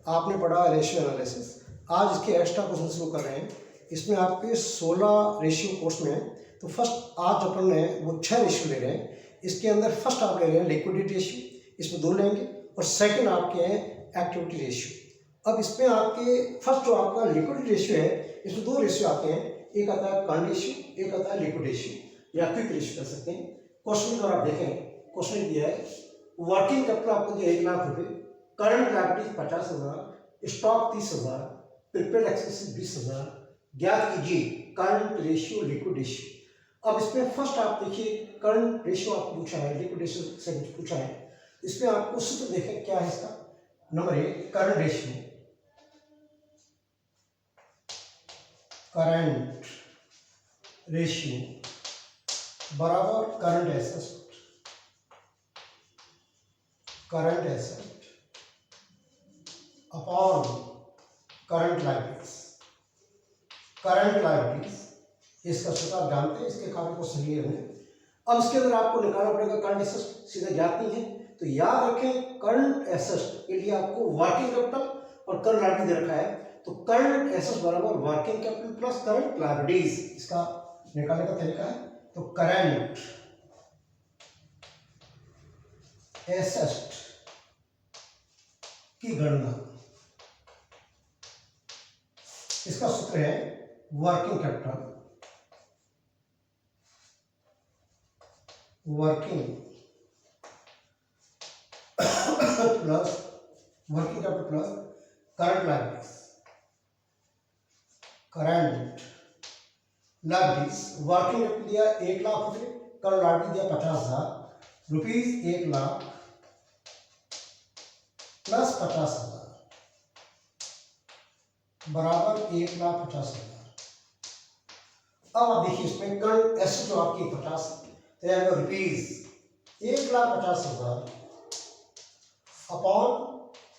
आपने पढ़ा ratio analysis. आज इसके एक्स्ट्रा क्वेश्चन शुरू कर रहे हैं। इसमें आपके 16 रेशियो कोर्स में है। तो फर्स्ट आज अपन ने वो 6 रेशियो ले रहे हैं। इसके अंदर फर्स्ट आप ले रहे हैं लिक्विडिटी रेशियो, इसमें 2 लेंगे, और सेकंड आपके हैं एक्टिविटी रेशियो। अब इसमें आपके फर्स्ट जो आपका लिक्विडिटी रेशियो है, इसमें 2 रेशियो आते हैं। एक आता है करंट रेशियो, एक आता है लिक्विड रेशियो या क्विक रेशियो कर सकते हैं। क्वेश्चन अगर आप देखें, क्वेश्चन दिया है वर्किंग कैपिटल आपको दिया 1 लाख रुपए, current liabilities 50,000, stock 30,000, prepaid expenses 20,000। ज्ञात कीजिए करंट रेशियो लिक्विड रेशियो। अब इसमें फर्स्ट आप देखिए करंट रेशियो आपको पूछा है, लिक्विड रेशियो से पूछा है। इसमें आपको सूत्र देखें क्या है इसका। Number 1 current ratio, current ratio बराबर current asset upon current liabilities. Current liabilities इसका सूत्र आप जानते हैं, इसके काफी को सही है। अब इसके अंदर आपको निकालना पड़ेगा करंट एसेट, सीधा ज्ञात नहीं है तो याद रखें करंट एसेट के लिए आपको वर्किंग कैपिटल और करंट लायबिलिटी दे रखा है। तो करंट एसेट बराबर working capital plus current liabilities, इसका निकालने का तरीका है। तो करंट एसेट की गणना, इसका सूत्र है working capital plus current liabilities. Working capital दिया 1 लाख रुपए, करंट लायबिलिटी दिया 50,000 रुपीज। 1 लाख प्लस 50,000 बराबर 1,50,000। अब आप देखिए इसमें करंट एसेट जो आपकी 50 तो rupees 1,50,000 upon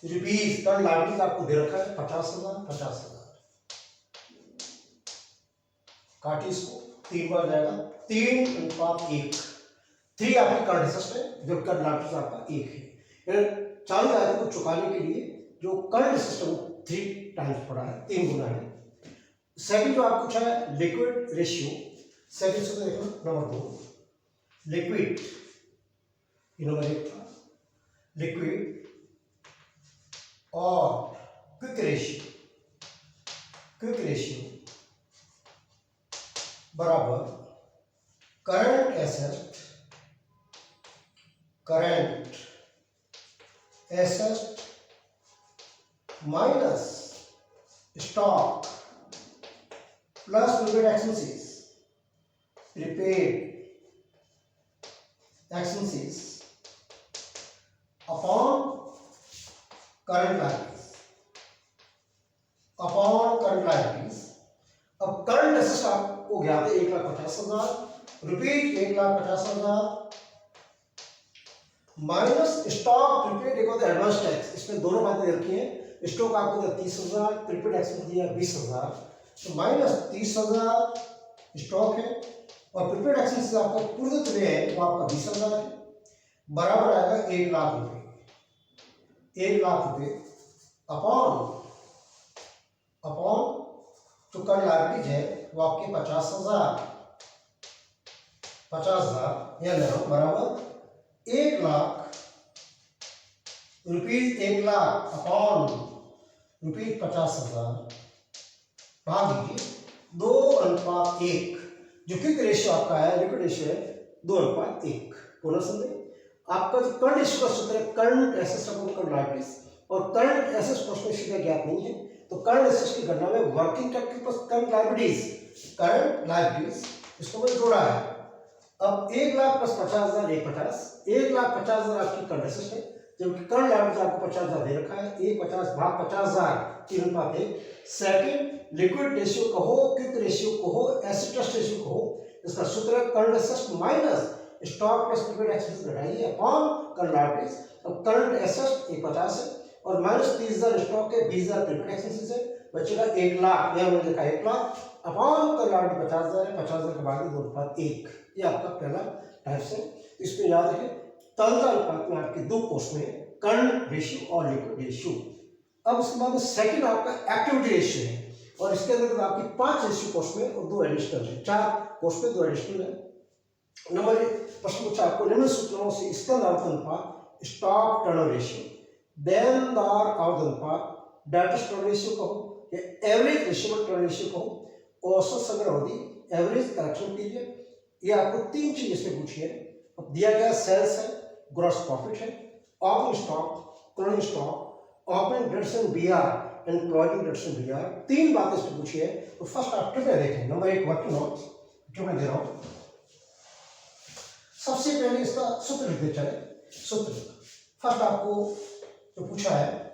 rupees current liability आपको दे रखा है 50,000। काटिए इसको, 3 बार जाएगा, 3:1। 3 आपकी करंट एसेट है, जो करंट लायबिलिटी आपका 1 है। चालू दायित्व को चुकाने के लिए जो करंट सिस्टम 3 टाइम्स पड़ा है, 3 गुना है। सेकंड जो आपको पूछा है लिक्विड रेशियो, सेकंड सूत्र देखो नंबर 2 लिक्विड, नंबर 1 था लिक्विड और क्विक रेशियो बराबर current asset minus stock plus prepaid expenses upon current liabilities. अब करंट एसेट आपको ज्ञात है 1,50,000 रुपीज, 1,50,000 माइनस स्टॉक प्रीपेड, एक होता है एडवांस टैक्स। इसमें दोनों बातें रखी हैं। स्टॉक आपको दिया 30,000, प्रीपेड एक्सपेंस दिया 20,000, तो माइनस 30,000 स्टॉक है और प्रीपेड एक्सपेंस आपका पूर्वत है वो आपका 20,000 है, बराबर आएगा 1 लाख रुपए। 1 लाख रुपए अपॉन जो करंट लायबिलिटीज है वो आपके 50,000 या बराबर 1 lakh rupees, 1 lakh upon rupees 50,000 भाग दीजिए 2:1। जो क्विक रेशियो आपका है, लिक्विड रेशियो है 2:1। पुनः समझे, आपका जो करंट रेशियो का सूत्र है current assets upon current liabilities, और करंट एसेट्स प्रश्न सीधा ज्ञात नहीं है। तो करंट एसेट्स की गणना में working capital plus current liabilities इसको मैंने जोड़ा है। अब 1 लाख प्लस 50,000 1,50,000 आपकी करंट एसेट्स है, जबकि करंट लायबिलिटी आपको 50,000 दे रखा है। 1,50 भाग 50,000 3:1। सेकंड लिक्विड रेशियो कहो, क्विक रेशियो कहो, एसेट टर्न रेशियो कहो, इसका सूत्र है current assets minus stock plus prepaid expense घटाइए अपॉन करंट लायबिलिटीज। अब करंट एसेट्स 1,50 है और माइनस 30,000 स्टॉक है, 20,000 प्रीपेड एक्सपेंसेस है, बचेगा 1 लाख। यहां मैंने लिखा 1 लाख अपॉन करंट लायबिलिटी 50,000 है, 50,000 के बाद 2:1। ये आपका पहला टाइप है। इसमें याद रखें तरलता अनुपात में आपके 2 क्वेश्चन है, करंट रेशियो और लिक्विड रेशियो। अब उसके बाद में सेकंड आपका एक्टिविटी रेशियो है, और इसके अंदर आपकी 5 रेशियो कॉस्ट में और 2 एडिशनल है, 4 कॉस्ट में 2 एडिशनल है। नंबर 1 प्रश्न पूछा आपको, निम्न सूचनाओं से स्कंद अनुपात, स्टॉक टर्नओवर रेशियो, देनदार आवधन अनुपात, डेब्टर्स टर्न रेशियो कहो या एवरेज रिसीवेबल टर्न रेशियो कहो, औसत संग्रह अवधि, एवरेज करेक्शन पीरियड, ये आपको 3 चीज इसमें पूछी है। अब दिया गया सेल्स है, ग्रॉस प्रॉफिट है, opening stock, closing stock, opening debts and BR and closing debts and BR, 3 बातें इसमें पूछी है। तो फर्स्ट आप ट्रिक में देखें, नंबर 1 वर्किंग नोट्स ट्रिक में दे रहा हूं। सबसे पहले इसका सूत्र लिखते चले। सूत्र फर्स्ट आपको जो पूछा है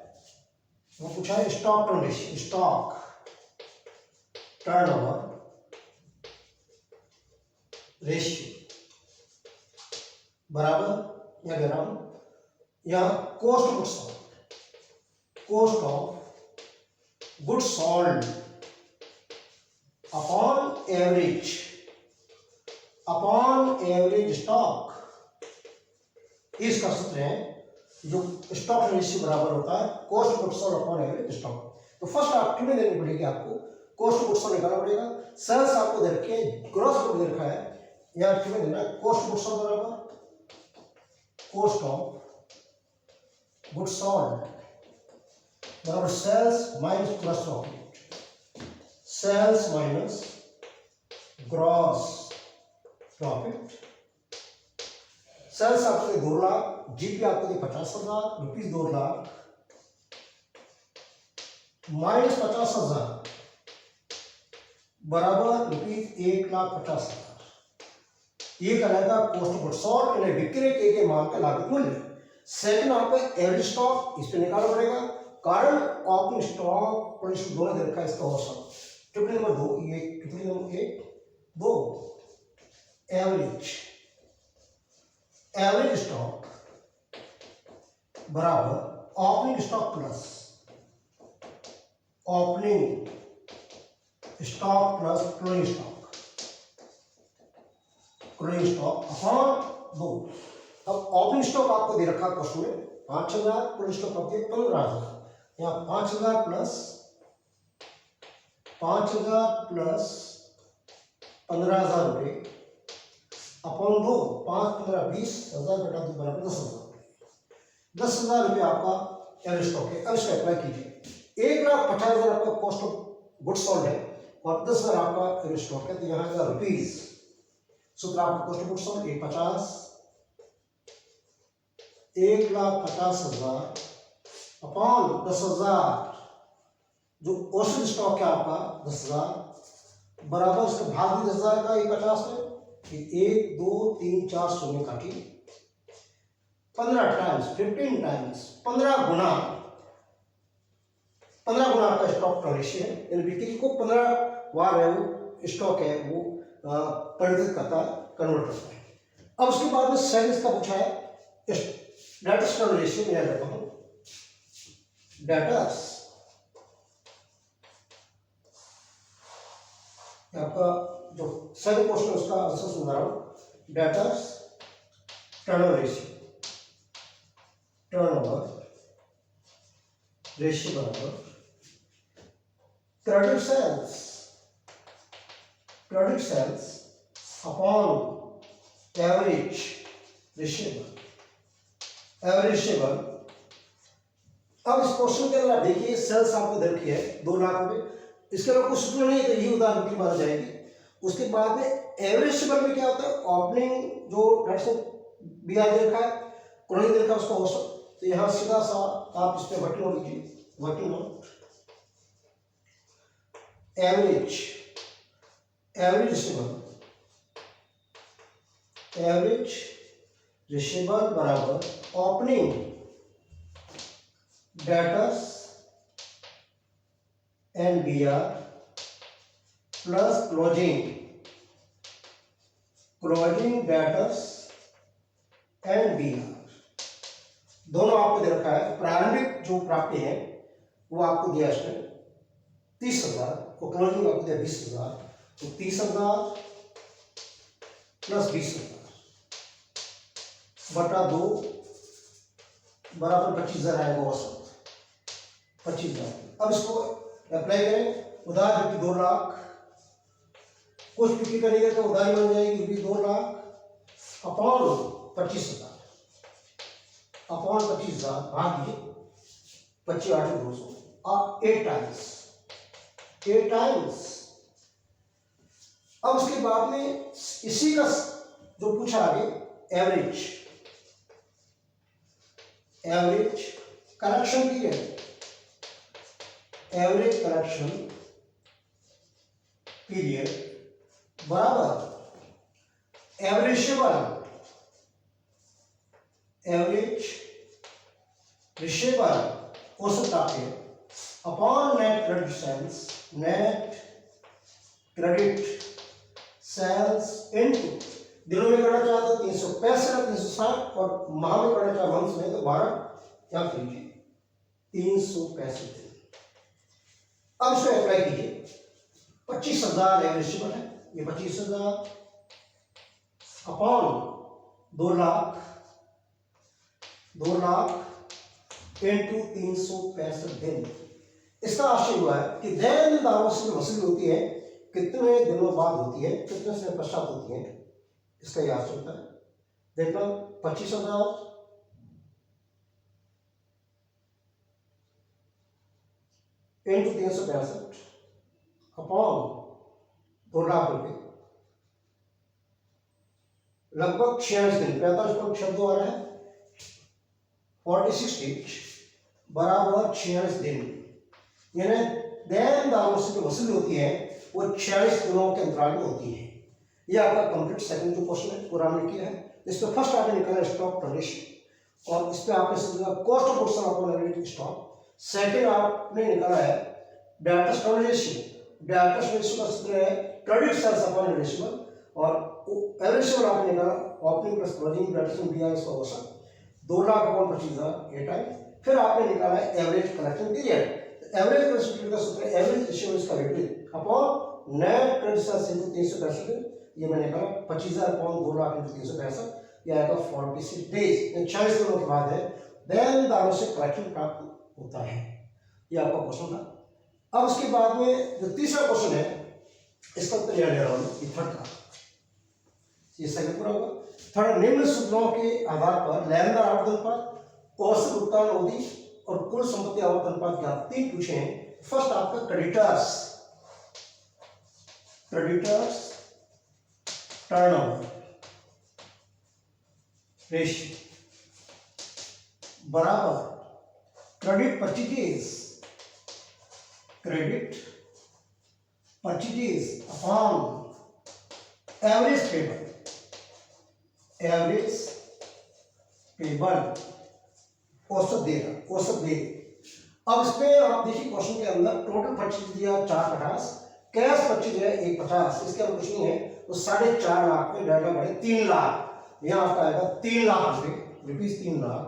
वो पूछा है stock turn ratio, stock turnover ratio बराबर या दे रहा हूं या cost goods sold, cost of goods sold upon average stock, इसका सूत्र है जो स्टॉक रेशियो बराबर होता है cost goods sold upon average stock. तो फर्स्ट आप कितने देनी पड़ेगी, आपको कॉस्ट गुड्स सोल्ड निकालना पड़ेगा। सेल्स आपको दे रखे, ग्रॉस गुड दे रखा है, यहाँ कितने देना है, कॉस्ट गुड्स सोल्ड बराबर कॉस्ट ऑफ गुड्स सोल्ड बराबर sales minus gross profit, sales minus gross profit. Sales आपको 2 लाख, जीपी आपको 50,000 रुपीज, 2 लाख माइनस 50,000 बराबर रुपीज 1,50,000। ये कहलाएगा कॉस्ट गुड्स सोल्ड यानी विक्रय किए गए माल का लागत मूल्य। सेकंड आपको एवरेज स्टॉक, इस पे निकालना पड़ेगा, कारण ओपनिंग स्टॉक क्लोजिंग दोनों दे रखा है, इसका औसत। टिप्पणी नंबर 2, ये टिप्पणी नंबर 1 2 एवरेज स्टॉक बराबर opening stock plus opening stock plus closing stock upon 2। अब ओपनिंग स्टॉक आपको दे रखा क्वेश्चन में 5,000, क्लोजिंग स्टॉक आपको 15,000, यहाँ 5,000 प्लस 15,000 रुपये अपॉन 2, 5 15 20,000 बटा 2 बराबर 10,000। 10,000 रुपये आपका एवरेज स्टॉक है। अब इसको अप्लाई कीजिए। 1,50,000 आपका कॉस्ट ऑफ गुड्स सोल्ड है और 10,000 आपका एवरेज स्टॉक है, तो यहाँ आएगा रुपीज। सूत्र आपका cost of goods sold 1,50,000 upon 10,000, जो औसत स्टॉक है आपका 10,000 बराबर उसका भाग भी 10,000 का 50 है, 1 2 3 4 शून्य काटी 15 टाइम्स 15 टाइम्स 15 गुना आपका स्टॉक टर्न रेशियो है, यानी बिक्री को 15 बार है वो स्टॉक है वो परिवर्तित करता है, कन्वर्ट करता है। अब उसके बाद में सेकंड का पूछा है डेब्टर्स टर्न रेशियो में याद रखता हूं, डेब्टर्स आपका जो सेकंड क्वेश्चन है उसका आंसर सुन रहा हूं, डेब्टर्स टर्नओवर रेशियो बराबर credit sales upon average receivable. अब इस क्वेश्चन के अंदर देखिए सेल्स आपको दे रखी है 2 लाख रुपए, इसके अलावा कुछ सूत्र नहीं है, तो यही उदाहरण की माना जाएगी। उसके बाद में एवरेज रिसीवेबल में क्या होता है, ओपनिंग जो बिया दे रखा है, क्लोजिंग दे रखा है, उसका औसत। तो यहाँ सीधा सा आप इस पे वर्किंग नोट लीजिए, वर्किंग नोट एवरेज रिसीवेबल बराबर opening debtors and BR plus closing debtors and BR. दोनों आपको दे रखा है। प्रारंभिक जो प्राप्ति है वो आपको दिया इसमें 30,000 और क्लोजिंग आपको दिया 20,000, तो 30,000 प्लस 20,000 बटा 2 बराबर 25,000 आएगा औसत। 25,000। अब इसको अप्लाई करें, उधार रुपये 2 लाख, कुछ बिक्री करेंगे तो उधारी बन जाएगी रुपये 2 लाख अपॉन 25,000, अपॉन 25,000 भाग्य 25,800 और 8 टाइम्स, 8 टाइम्स। अब उसके बाद में इसी का जो पूछा आगे average, average collection period, average collection period बराबर एवरेज रिशेबल औसत प्राप्य upon net credit sales, net credit sales into दिनों में करना चाहे तो 365 360 और माह में करना चाहे मंथ में तो 12 या फिर 365 दिन। अब इसको अप्लाई कीजिए, 25,000 एवरेजेबल है, ये 25,000 अपॉन 2 लाख इंटू 365 दिन। इसका आशय हुआ है कि देनदारों से वसूली होती है कितने दिनों बाद होती है, कितने समय पश्चात होती है, इसका यह आशय होता है। देखना 25,000 इंटू 365 अपॉन 2 लाख रुपए, लगभग 46 दिन, 45.6 आ रहा है, 46 डेज बराबर 46 दिन। यानी देनदारों से जो वसूली होती है वो 46 दिनों के अंतराल में होती है। ये आपका कंप्लीट सेकंड जो क्वेश्चन है पूरा हमने किया है। इस पर फर्स्ट आपने निकाला स्टॉक टर्नेशन और इस पर आपने समझा cost of goods upon average stock. Second आपने निकाला है debtors turn ratio, debtors ratio का सूत्र है क्रेडिट सेल्स अपॉन रिसीवेबल और एवरेज आपने निकाला ओपनिंग प्लस क्लोजिंग डेब्टर्स में दिया इसका औसत 2 लाख अपॉन 25,000 ये टाइम। फिर आपने निकाला है average collection period, average collection period का सूत्र एवरेज रेशियो इसका rate upon net credit sales into 365, ये मैंने कहा 25,000 अपॉन 2 लाख इंटू 365, यह आएगा 46 डेज, 46 दिनों के बाद है देनदारों से कलेक्शन प्राप्त होता है। ये आपका क्वेश्चन था। अब उसके बाद में जो तीसरा क्वेश्चन है इसका उत्तर ले रहा हूं कि थर्ड का, ये सेकंड पूरा होगा। थर्ड, निम्न सूत्रों के आधार पर लेनदार आवर्तन पर औसत भुगतान अवधि और कुल संपत्ति आवर्तन पर ज्ञात 3 पूछे हैं। फर्स्ट आपका क्रेडिटर्स टर्नओवर रेशियो बराबर credit purchases upon average payable औसत दे। अब इसमें आप देखिए क्वेश्चन के अंदर टोटल परचेज दिया 450, कैश परचेज है 150, इसके अंदर कुछ नहीं है तो 4.5 लाख में डाटा बढ़े 3 लाख, यहाँ आपका आएगा 3 लाख रुपीज 3 लाख,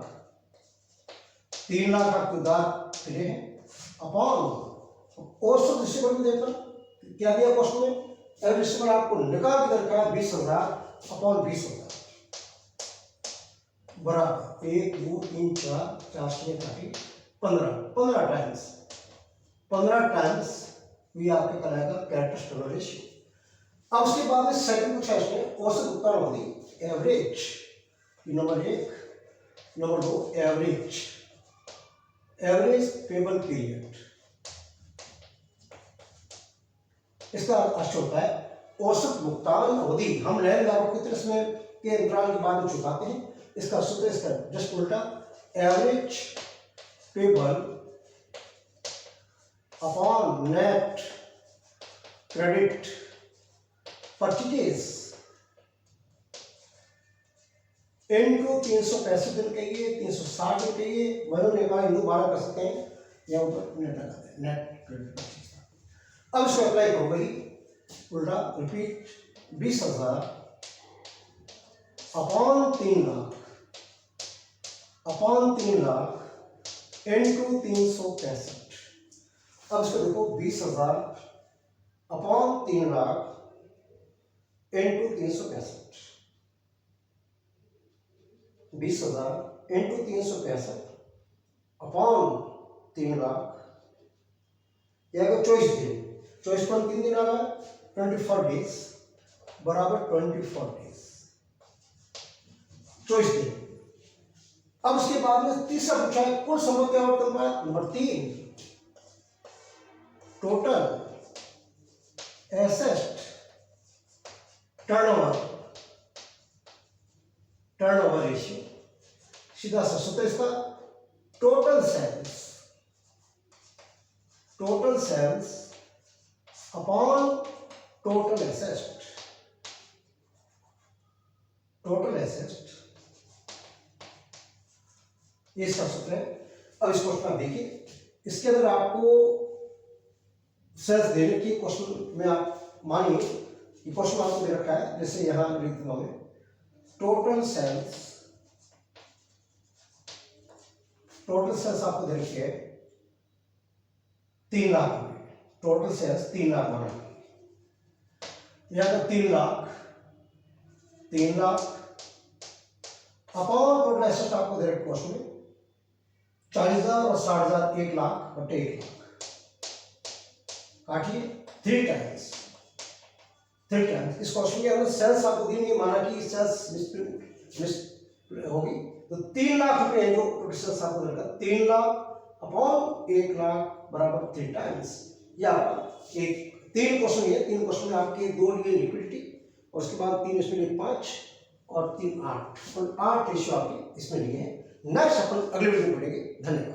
3 लाख आपके उधार मिले हैं अपॉन औसत रिसीवेबल में देखना क्या दिया क्वेश्चन में, एवरेज रिसीवेबल आपको निकाल के दरकार 20,000 अपॉन 20,000 बराबर 1 2 3 4 4 6 15 टाइम्स ये आपके कराएगा कैरेक्टर्स टर्न रेशियो। अब उसके बाद में सेकंड पूछा इसमें औसत भुगतान अवधि average, number 1, number 2 average payable period. इसका अर्थ होता है औसत भुगतान अवधि, हम लेनदारों को कितने समय के अंतराल के बाद चुकाते हैं, इसका सूत्र इसका जस्ट उल्टा average payable upon net credit purchases into 365 दिन कहिए 360 दिन कहिए, मनो निकाल इंटू 12 कर सकते हैं या ऊपर नेट लगाते हैं नेट क्रेडिट परचेज। अब इसको अप्लाई करो भाई उल्टा रिपीट 20,000 अपॉन 3 लाख इंटू 365। अब इसको देखो 20,000 upon 3 lakh into 365, 20,000 into 365 upon 3 lakh या अगर 24 दिन, 24 पर 3 दिन आ रहा है, 24 डेज बराबर 24 डेज, 24 दिन। अब उसके बाद में तीसरा पूछा है कुल संपत्ति आवर्तन अनुपात number 3, total asset turnover ratio. सीधा सा सूत्र इसका, total sales upon total asset, ये इसका सूत्र है। अब इस क्वेश्चन आप देखिए, इसके अंदर आपको सेल्स देने की क्वेश्चन में आप मानिए ये क्वेश्चन आपको दे रखा है, जैसे यहां लिख दूंगा मैं, टोटल सेल्स आपको दे रखी है 3 लाख रुपए, टोटल सेल्स 3 लाख बना, यहां 3 लाख अपॉन टोटल एसेट आपको दे रखे क्वेश्चन में 40,000 और 60,000, 1 लाख बटे 1 लाख, काटिए 3 टाइम्स। इस क्वेश्चन के अंदर सेल्स आपको दी नहीं, माना कि सेल्स मिस होगी, तो 3 लाख रुपए जो टोटल सेल्स आपको दे रखा, 3 लाख अपॉन 1 लाख बराबर 3 टाइम्स। या एक 3 क्वेश्चन है, 3 क्वेश्चन में आपके 2 लिए लिक्विडिटी और उसके बाद 3 इसमें लिए 5 और 3 8, 8 रेशियो आपके इसमें लिए हैं। नेक्स्ट अपन अगले वीडियो में पढ़ेंगे। धन्यवाद।